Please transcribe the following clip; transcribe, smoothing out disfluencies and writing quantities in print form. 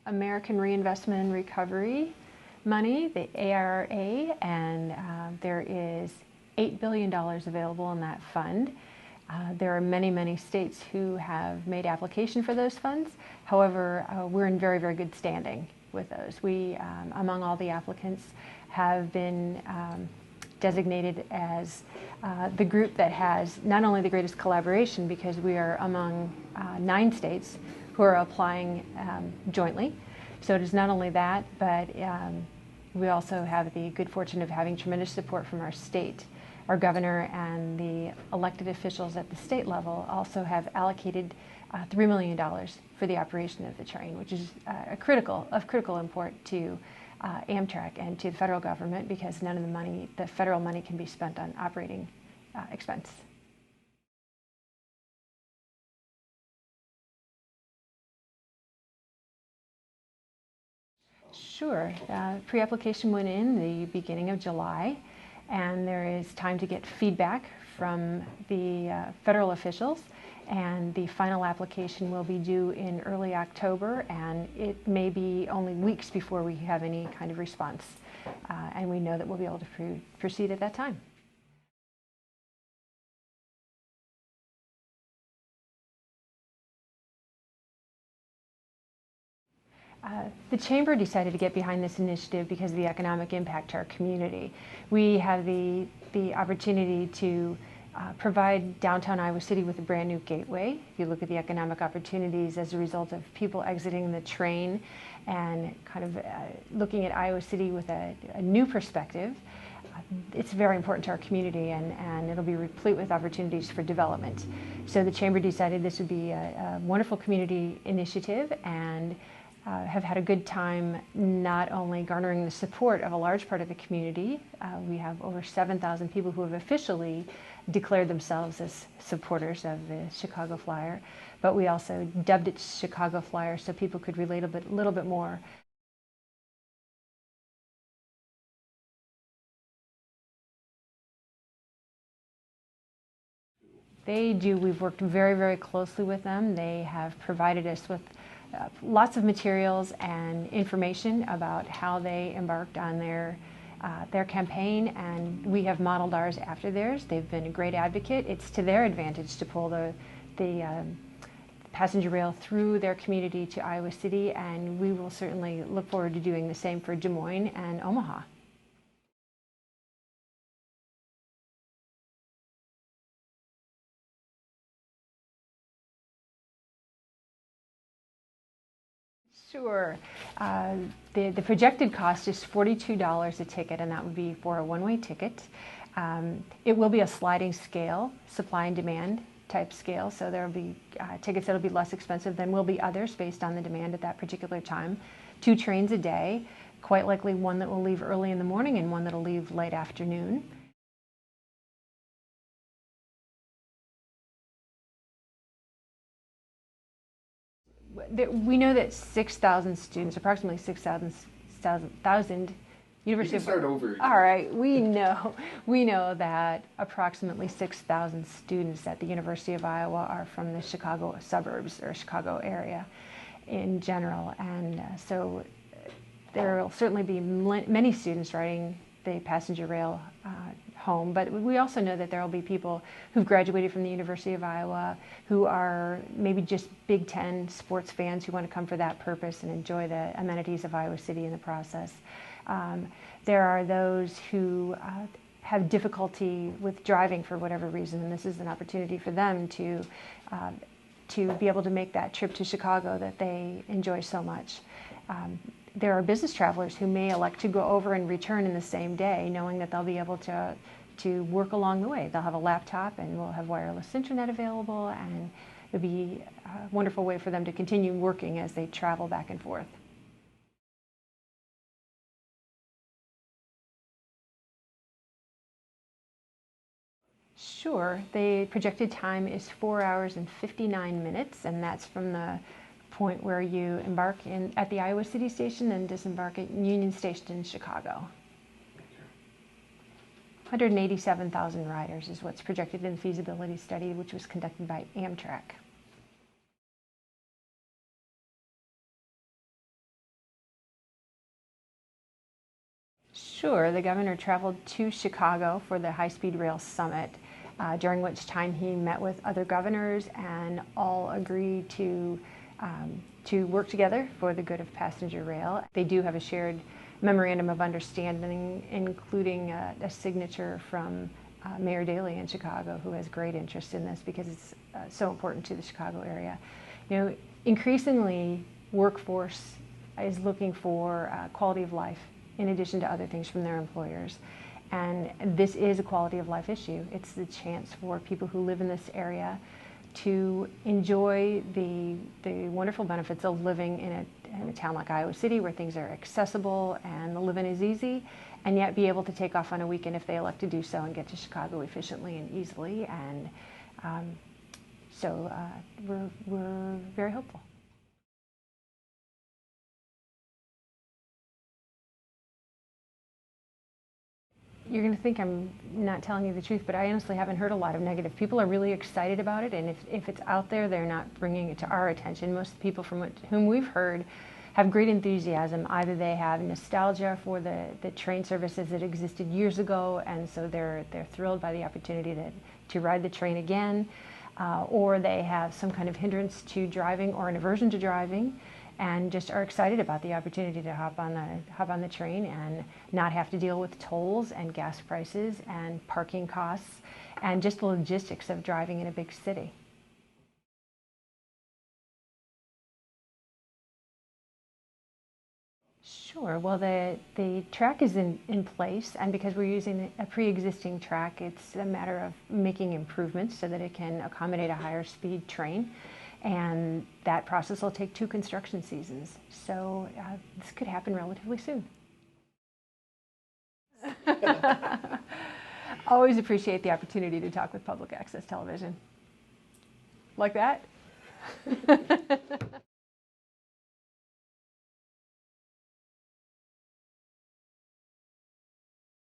American Reinvestment and Recovery money, the ARRA, and there is $8 billion available in that fund. There are many, many states who have made application for those funds. However, we're in very, very good standing with those. We, among all the applicants, have been designated as the group that has not only the greatest collaboration, because we are among 9 states who are applying jointly. So it is not only that, but we also have the good fortune of having tremendous support from our state. Our governor and the elected officials at the state level also have allocated $3 million for the operation of the train, which is of critical import to Amtrak and to the federal government, because none of the federal money can be spent on operating expense. Sure. Pre-application went in the beginning of July, and there is time to get feedback from the federal officials, and the final application will be due in early October, and it may be only weeks before we have any kind of response, and we know that we'll be able to proceed at that time. The Chamber decided to get behind this initiative because of the economic impact to our community. We have the opportunity to provide downtown Iowa City with a brand new gateway. If you look at the economic opportunities as a result of people exiting the train and kind of looking at Iowa City with a new perspective, it's very important to our community, and it'll be replete with opportunities for development. So the Chamber decided this would be a wonderful community initiative, and have had a good time not only garnering the support of a large part of the community. We have over 7,000 people who have officially declared themselves as supporters of the Chicago Flyer, but we also dubbed it Chicago Flyer so people could relate a little bit more. They do. We've worked very, very closely with them. They have provided us with lots of materials and information about how they embarked on their campaign, and we have modeled ours after theirs. They've been a great advocate. It's to their advantage to pull the passenger rail through their community to Iowa City, and we will certainly look forward to doing the same for Des Moines and Omaha. Sure. The projected cost is $42 a ticket, and that would be for a one-way ticket. It will be a sliding scale, supply and demand type scale, so there will be tickets that will be less expensive than will be others based on the demand at that particular time. 2 trains a day, quite likely one that will leave early in the morning and one that will leave late afternoon. We know that 6,000 students, approximately 6,000 University of start over. All right, we know that approximately 6,000 students at the University of Iowa are from the Chicago suburbs or Chicago area in general, and so there will certainly be many students riding the passenger rail home, but we also know that there will be people who've graduated from the University of Iowa who are maybe just Big Ten sports fans who want to come for that purpose and enjoy the amenities of Iowa City in the process. There are those who have difficulty with driving for whatever reason, and this is an opportunity for them to be able to make that trip to Chicago that they enjoy so much. There are business travelers who may elect to go over and return in the same day, knowing that they'll be able to work along the way. They'll have a laptop, and we'll have wireless internet available, and it'll be a wonderful way for them to continue working as they travel back and forth. Sure. The projected time is 4 hours and 59 minutes, and that's from the point where you embark at the Iowa City Station and disembark at Union Station in Chicago. 187,000 riders is what's projected in the feasibility study, which was conducted by Amtrak. Sure. The governor traveled to Chicago for the High-Speed Rail Summit, during which time he met with other governors and all agreed to work together for the good of passenger rail. They do have a shared memorandum of understanding, including a signature from Mayor Daley in Chicago, who has great interest in this because it's so important to the Chicago area. You know, increasingly, workforce is looking for quality of life in addition to other things from their employers. And this is a quality of life issue. It's the chance for people who live in this area to enjoy the wonderful benefits of living in a town like Iowa City, where things are accessible and the living is easy, and yet be able to take off on a weekend if they elect to do so and get to Chicago efficiently and easily. And so we're very hopeful. You're going to think I'm not telling you the truth, but I honestly haven't heard a lot of negative. People are really excited about it, and if it's out there, they're not bringing it to our attention. Most people from whom we've heard have great enthusiasm. Either they have nostalgia for the train services that existed years ago, and so they're thrilled by the opportunity to ride the train again, or they have some kind of hindrance to driving or an aversion to driving, and just are excited about the opportunity to hop on the train and not have to deal with tolls and gas prices and parking costs and just the logistics of driving in a big city. Sure. Well, the track is in place, and because we're using a pre-existing track, it's a matter of making improvements so that it can accommodate a higher speed train. And that process will take 2 construction seasons. So this could happen relatively soon. Always appreciate the opportunity to talk with public access television. Like that?